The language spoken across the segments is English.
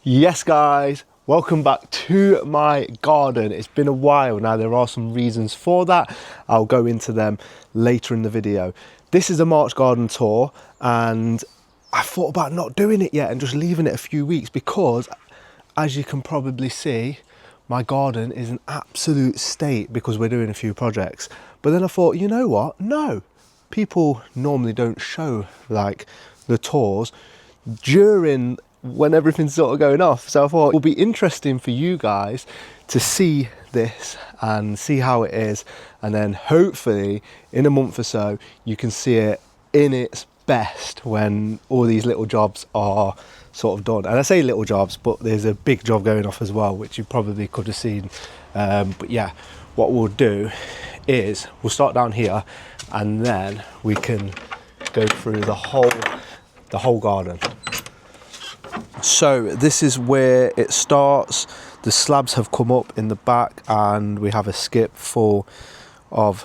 Yes guys, welcome back to my garden. It's been a while now. There are some reasons for that. I'll go into them later in the video. This is a March garden tour and I thought about not doing it yet and just leaving it a few weeks because, as you can probably see, my garden is an absolute state because we're doing a few projects. But then I thought, you know what? No, people normally don't show like the tours during when everything's sort of going off. So I thought it will be interesting for you guys to see this and see how it is. And then hopefully in a month or so, you can see it in its best when all these little jobs are sort of done. And I say little jobs, but there's a big job going off as well, which you probably could have seen. But yeah, what we'll do is we'll start down here and then we can go through the whole garden. So this is where it starts. The slabs have come up in the back and we have a skip full of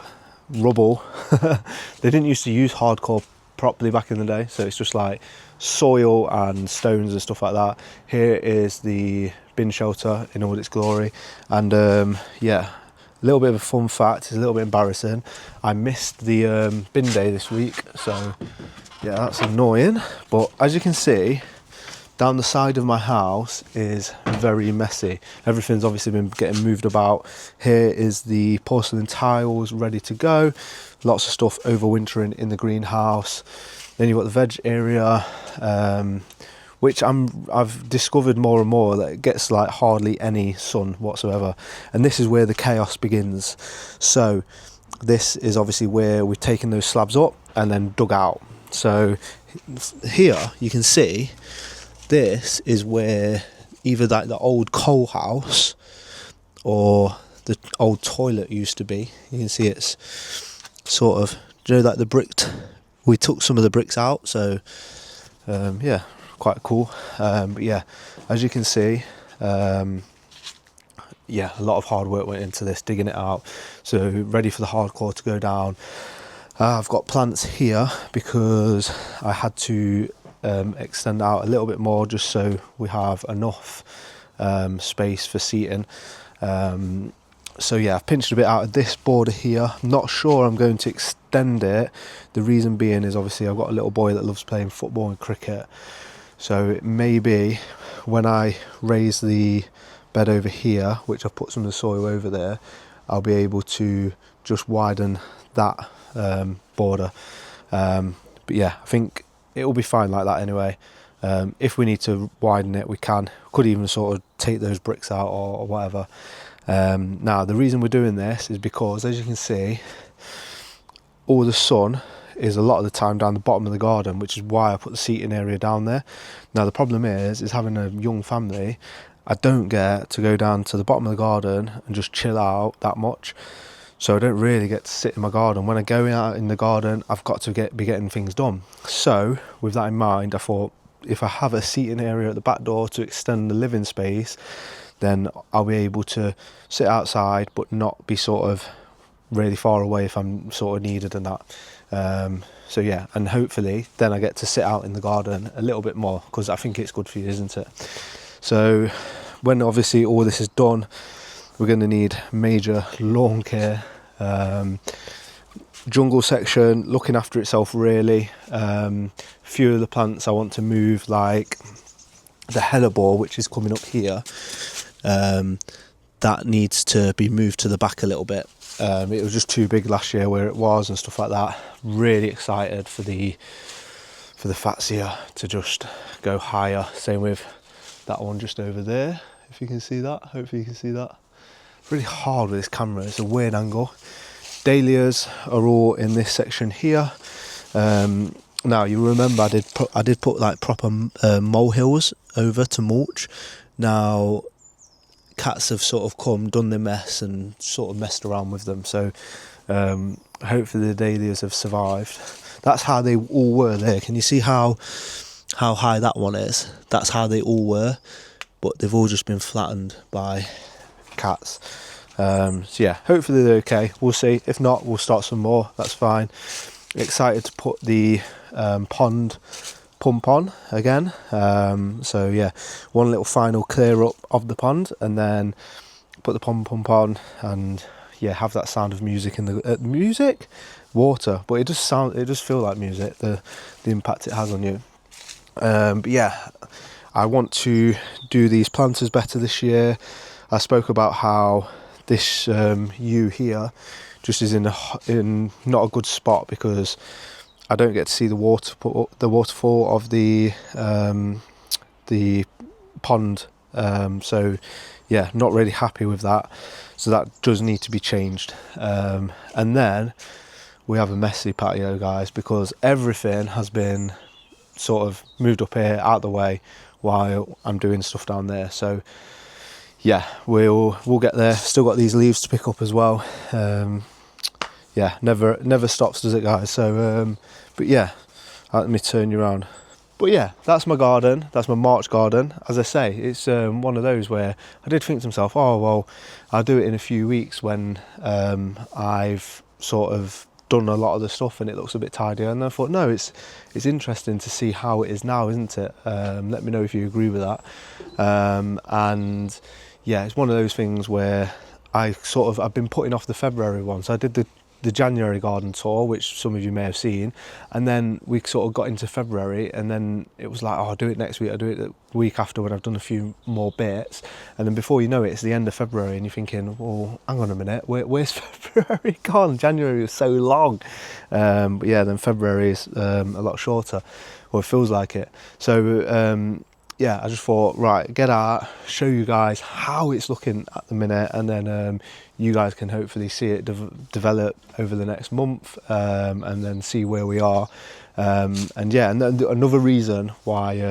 rubble. They didn't used to use hardcore properly back in the day, so it's just like soil and stones and stuff like that. Here is the bin shelter in all its glory. And yeah, a little bit of a fun fact, it's a little bit embarrassing. I missed the bin day this week, so yeah, that's annoying. But as you can see, down the side of my house is very messy. Everything's obviously been getting moved about. Here is the porcelain tiles ready to go. Lots of stuff overwintering in the greenhouse. Then you've got the veg area, which I've discovered more and more that it gets like hardly any sun whatsoever. And this is where the chaos begins. So this is obviously where we've taken those slabs up and then dug out. So here you can see, this is where either like the old coal house or the old toilet used to be. You can see it's sort of, you know, like the bricked, we took some of the bricks out, so yeah, quite cool. But yeah, as you can see, yeah, a lot of hard work went into this, digging it out, so ready for the hardcore to go down. I've got plants here because I had to extend out a little bit more just so we have enough space for seating. So yeah, I've pinched a bit out of this border here. I'm not sure I'm going to extend it. The reason being is obviously I've got a little boy that loves playing football and cricket, so it may be when I raise the bed over here, which I've put some of the soil over there, I'll be able to just widen that border. But yeah, I think it will be fine like that anyway. If we need to widen it, we can. Could even sort of take those bricks out or whatever. Now, the reason we're doing this is because, as you can see, all the sun is a lot of the time down the bottom of the garden, which is why I put the seating area down there. Now, the problem is having a young family, I don't get to go down to the bottom of the garden and just chill out that much. So I don't really get to sit in my garden. When I go out in the garden, I've got to be getting things done. So with that in mind, I thought if I have a seating area at the back door to extend the living space, then I'll be able to sit outside but not be sort of really far away if I'm sort of needed and that. So yeah, and hopefully then I get to sit out in the garden a little bit more because I think it's good for you, isn't it? So when obviously all this is done, we're going to need major lawn care, jungle section, looking after itself really. Few of the plants I want to move, like the hellebore, which is coming up here, that needs to be moved to the back a little bit. It was just too big last year where it was and stuff like that. Really excited for the fatsia to just go higher. Same with that one just over there, if you can see that. Hopefully you can see that. Really hard with this camera, it's a weird angle. Dahlias are all in this section here. Now you remember I did put like proper molehills over to mulch. Now cats have sort of come, done their mess and sort of messed around with them, so hopefully the dahlias have survived. That's how they all were there. Can you see how high that one is? That's how they all were, but they've all just been flattened by cats. So yeah, hopefully they're okay. We'll see. If not, we'll start some more. That's fine. Excited to put the pond pump on again. So yeah, one little final clear up of the pond, and then put the pump on, and yeah, have that sound of music in the water. But it does feel like music, the impact it has on you. But yeah, I want to do these planters better this year. I spoke about how this ewe here just is in not a good spot, because I don't get to see the waterfall of the pond. So yeah, not really happy with that. So that does need to be changed. And then we have a messy patio, guys, because everything has been sort of moved up here out of the way while I'm doing stuff down there. So yeah, we'll get there. Still got these leaves to pick up as well. Yeah, never stops, does it, guys? So but yeah, let me turn you around. But yeah, that's my garden. That's my March garden. As I say, it's one of those where I did think to myself, oh well, I'll do it in a few weeks when I've sort of done a lot of the stuff and it looks a bit tidier. And I thought, no, it's interesting to see how it is now, isn't it? Let me know if you agree with that. And yeah, it's one of those things where I've been putting off the February one. So I did the January garden tour, which some of you may have seen, and then we sort of got into February, and then it was like, oh, I'll do it next week, I'll do it the week after when I've done a few more bits, and then before you know it, it's the end of February, and you're thinking, well, hang on a minute, where's February gone? January was so long. But yeah, then February is a lot shorter, or it feels like it. So yeah, I just thought, right, get out, show you guys how it's looking at the minute, and then you guys can hopefully see it develop over the next month, and then see where we are. And yeah, and then another reason why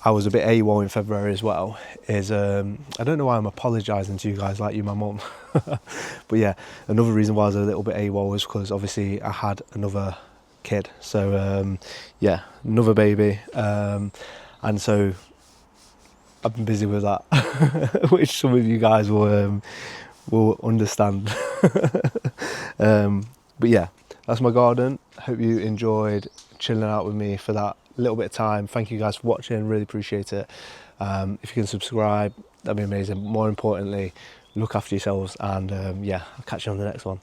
I was a bit AWOL in February as well is, I don't know why I'm apologising to you guys like you my mum, but yeah, another reason why I was a little bit AWOL was because obviously I had another kid. So yeah, another baby. And so I've been busy with that, which some of you guys will understand. But yeah, that's my garden. Hope you enjoyed chilling out with me for that little bit of time. Thank you guys for watching, really appreciate it. If you can subscribe, that'd be amazing. More importantly, look after yourselves, and yeah, I'll catch you on the next one.